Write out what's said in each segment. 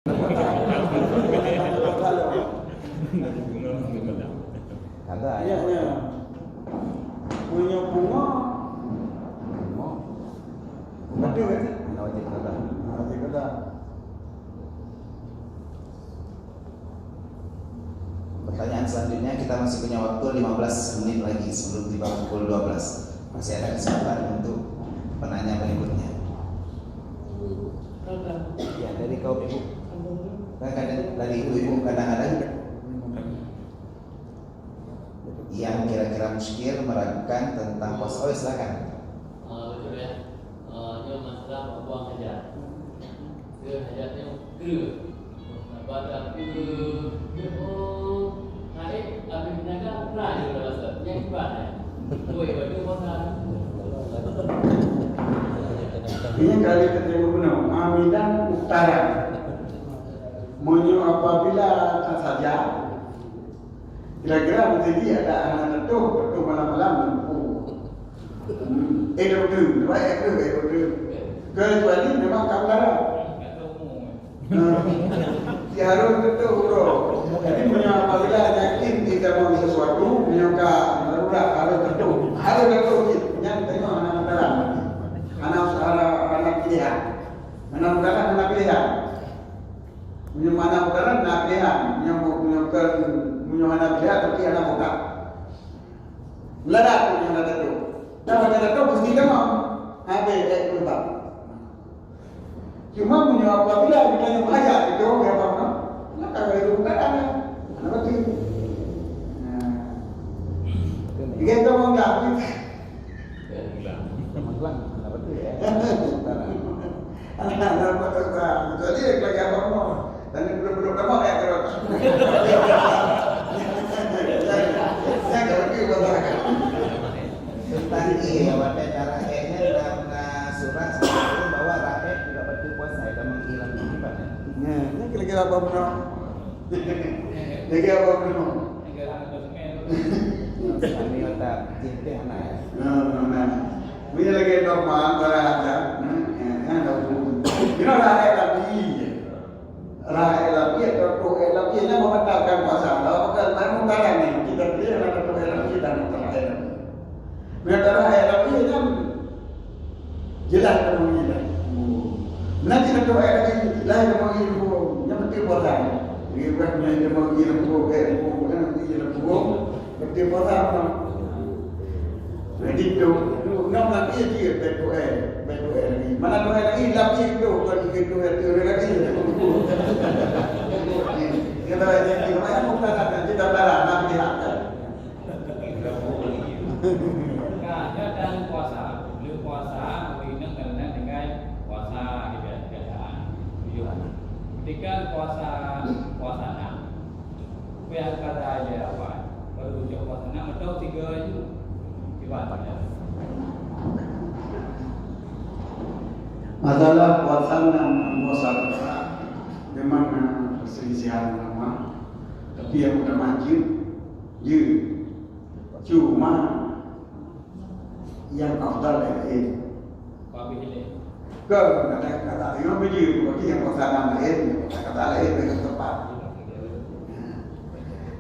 Ada ayatnya punya bunga ada kan? Wajib ada. Wajib ada. Pertanyaan selanjutnya, kita masih punya waktu 15 menit lagi sebelum tiba pukul 12. Masih ada kesempatan untuk penanya berikutnya. Ya, dari kaum ibu. Dari ibu-ibu kadang-kadang yang kira-kira muskil meragukan tentang puasa. Oh, silakan. Betul ya. Dia masalah buang hajat. Dia hajatnya pada naik habis naga pernah juga rasa yang gimana? Gue itu pernah. Ini kali ketemu benar. Amidan utara. Monyo apabila tak saja. Kira-kira betul dia ada anak betul malam-malam. Betul. Kecuali memang kamera. Ya harus betul bro. Jadi punya apabila yakin kita mau sesuatu, punya darurat harus betul. Harus betul. Yang tengok anak muda, anak pilihan, anak muda anak pilihan. Punya anak muda anak pilihan, punya anak pilihan tapi anak muda. Meladak punya anak itu. Dan anak itu mesti tengok. Habis itu. Cuma punya apabila kita yang belajar itu apa? Nah, kalau itu bukan ada, apa tu? Jika kita mau ngambil, Kemudian apa tu ya? anak dapat tak? Jadi lagi apa mau? Dan belum kamu yang terus. Saya kalau kita belajar. Tadi pada cara ehnya dalam surat sebelum bahwa rakyat juga berpuasa dan menghilang ibadah. Nah, ini kira-kira apa benar? Kira-kira apa benar? Kami otak cinta anak. Nah, ini lagi normal berada. Ada pun. Ini rakyat lebih atau lebihnya membatalkan puasa. Kalau bukan membatalkan ni, kita beli ada tu lebih dan terakhir. Mereka lebihnya jelas kemudian. Nanti nak doa lagi lain kemudian yang penting puasa. Dia punya yang kemudian penting puasa. Jadi tu, nak lagi dia berdoa lagi. Mana doa lagi lagi tu kalau kita doa lagi. Kita jadi mana bukan nanti dah darah nak lihat. Kadang puasa, belum puasa, mengingat karena dengan puasa kebiasaan. Ketika puasa 6, pihak kata aja apa? Baru ucap puasa 6 atau 3 itu ibadah. Masalah puasa dan puasa besar memang perselisihan ulama. Tapi yang udah maju, cuma yang afdal itu. Babi ini. Kata yang biji, bagi yang puasa enam kata lain dengan tepat.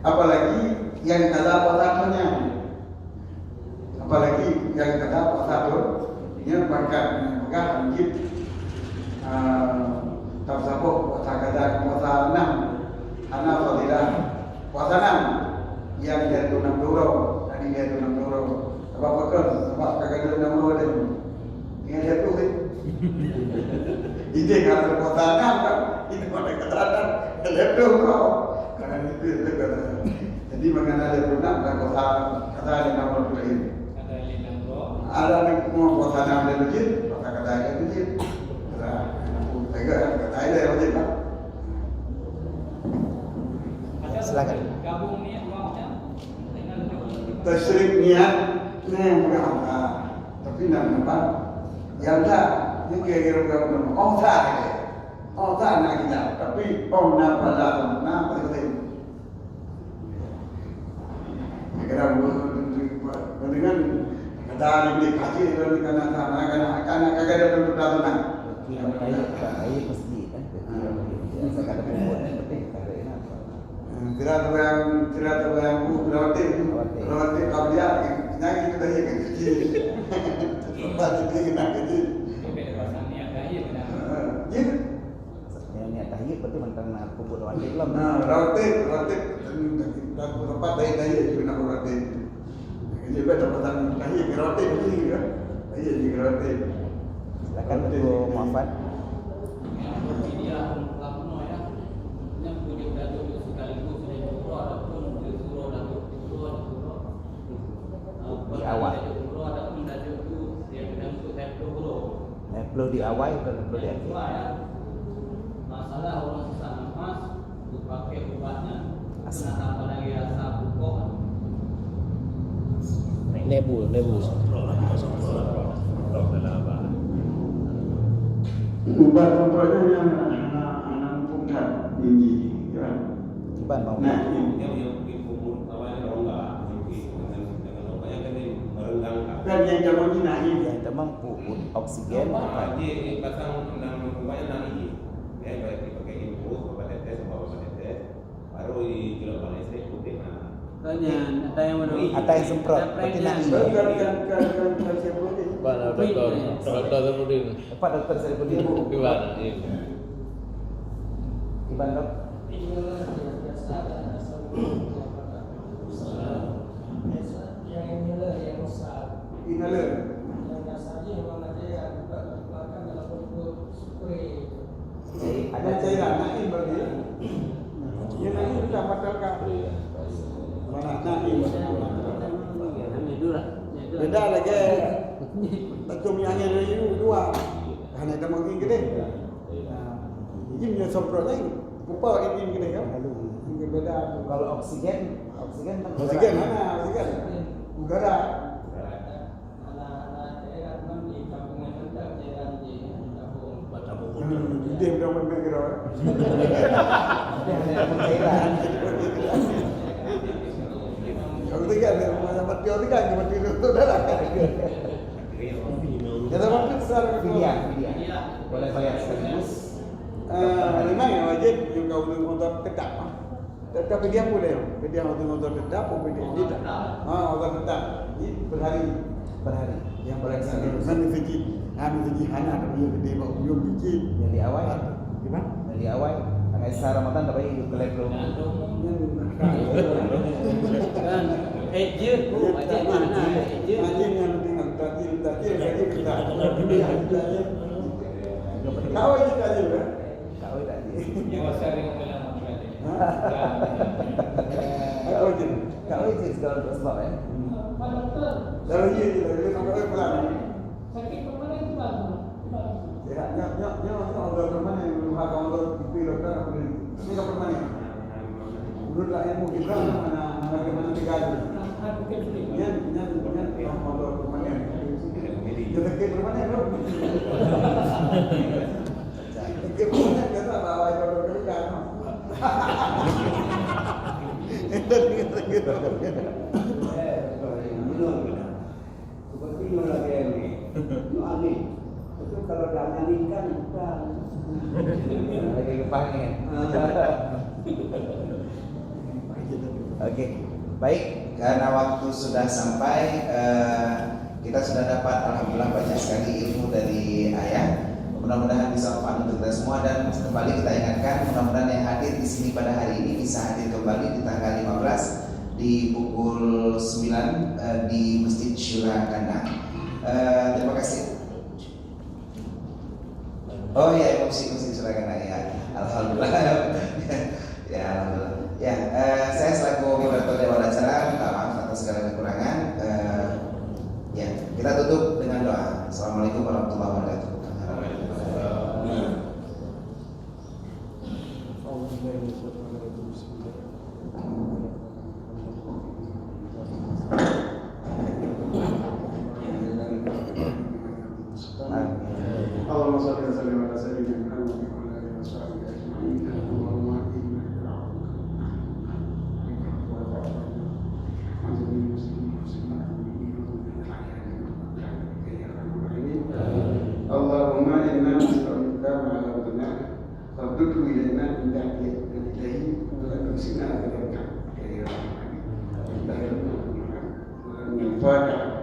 Apalagi yang kata puasa punya, apalagi yang kata puasa tu, yang bahkan mungkin tak sabuk puasa kata puasa enam, anak fadilah puasa enam yang dia tu 6 euro, tadi dia tu 6 euro. Sebab kakak dia 6 euro dia, ingat dia tu kan? Ini kalau puasa enam kan, ini pada katakan laptop kau, karena itu kata. Jadi mengenai laptop enam dan puasa kata ada 6 euro lagi. Ada 6 euro. Ada yang mau puasa enam dia masjid, puasa kata dia masjid. Kata dia masjid kan? Silakan. Gabung niat buatnya. Tersyrik niat, bukan tapi nampak yang tak, yang kira-kira bukan tak nak kita, tapi nampak dah, nampak itu. Kira-kira dengan kata ini kaji dengan anak-anak kagak ada bentuk dana. Baik mesti kan. Biasa kata puput ni penting kata ini. Kira tu yang rawatib kabiat nyai kita yang kecil. Tempat itu kita kecil. Ini pasal niat dahir benar. Ya. Yang niat tahiyat berarti mentang nak puput rawatib belum. Rawatib tempat dahir juga nak rawatib. Jadi pada tempat dahir rawatib ni kan. Dahir juga rawatib. Silakan Ketua Muhammad. Dia lakukan ya. Yang punya datuk itu sekaligus dari surau ataupun dari surau datuk surau. Di awal. Surau ataupun datuk itu dia sedang untuk surau. Perlu di awal atau perlu di akhir? Ya. Masalah orang sesak nafas dipakai ubatnya. Kena tambah lagi rasa pokok. Lebu. Ubat contohnya yang anak pungkat tinggi, kan? Iban mau. Nah, yang dipupuk awalnya rongga, dengan rongganya kan dia merendangkan. kan yang jaman ini nak ini. Yang temang puput oksigen. Dia pasang ronganya nanti, dia pakai infus, bapak tetes, baru di jual balik saya putih nah. Tanya ada yang mana? Ada yang semprot. Berarti nak Kan siapa ni? Mana doktor Saripudin. Pak Dokter Saripudin. Gimana? Iban dok. Inhaler. Ada cairan naik bagi. Yang naik sudah batalkan. Mana naik? Beda lagi. Takum yang dari dua. Hanya kita mungkin gede. Ini punya semprot lain. Kupa ini gede kan? Mungkin beda. Kalau oksigen kan Oksigen mana? Oksigen. Udara. Dia dah main kira. Aku tiga ni macam mati orang tiga ni mati itu dah lah. Kita mampir besar Video. Boleh bayar sekaligus. Memang yang wajib juga untuk motor tetap. Tetapi dia boleh. Dia untuk motor tetap, dia tidak. Motor tetap. Ini berhari. Yang berhari. Mana segi? Segi hana dia gede bawa ujung biji. Yang di awal. Gimana? Yang di awal. Tanggal Isa Ramadan tak baik ke level. Kan eje wajib mana eje. Anjing yang tinggal takil lagi kita. Kau aja tadi kan? Kau tak dia. Yang wasar yang dalam makan. Kau aja. Kau itu segala sebab Lalu dia kita sampai pulang. Sakit permanen tu bang. Ya, orang permanen belum hak orang pilih dokter boleh. Ini kau permanen. Menurut ilmu kita mana tiga tu. Yang orang permanen. Jadi kita permanen tu. Kita permanen kita bawa dokter kita. Itu. Seperti yang lagi ini, aneh. Itu kalau dah nyanyikan bukan. Lagi kepanggil. Okey, baik. Karena waktu sudah sampai, kita sudah dapat alhamdulillah banyak sekali ilmu dari ayah. Mudah-mudahan bisa manfaat untuk kita semua dan kembali kita ingatkan mudah-mudahan yang hadir di sini pada hari ini bisa hadir kembali di tanggal 15 di pukul 9 di Masjid Syura Kandang. Terima kasih. Oh ya, Masjid Syura Kandang ya. Alhamdulillah. Ya, alhamdulillah. Ya, saya selaku moderator Dewan Acara minta maaf atas segala kekurangan. Ya, kita tutup dengan doa. Assalamualaikum warahmatullahi wabarakatuh. Allahumma salli wa sallim ala sayyidina Muhammad wa ala alihi wa sahbihi ajma'in. Allahumma Allahumma inna nas'aluka ma'al-ghina fardudhu ilayna الفاتحة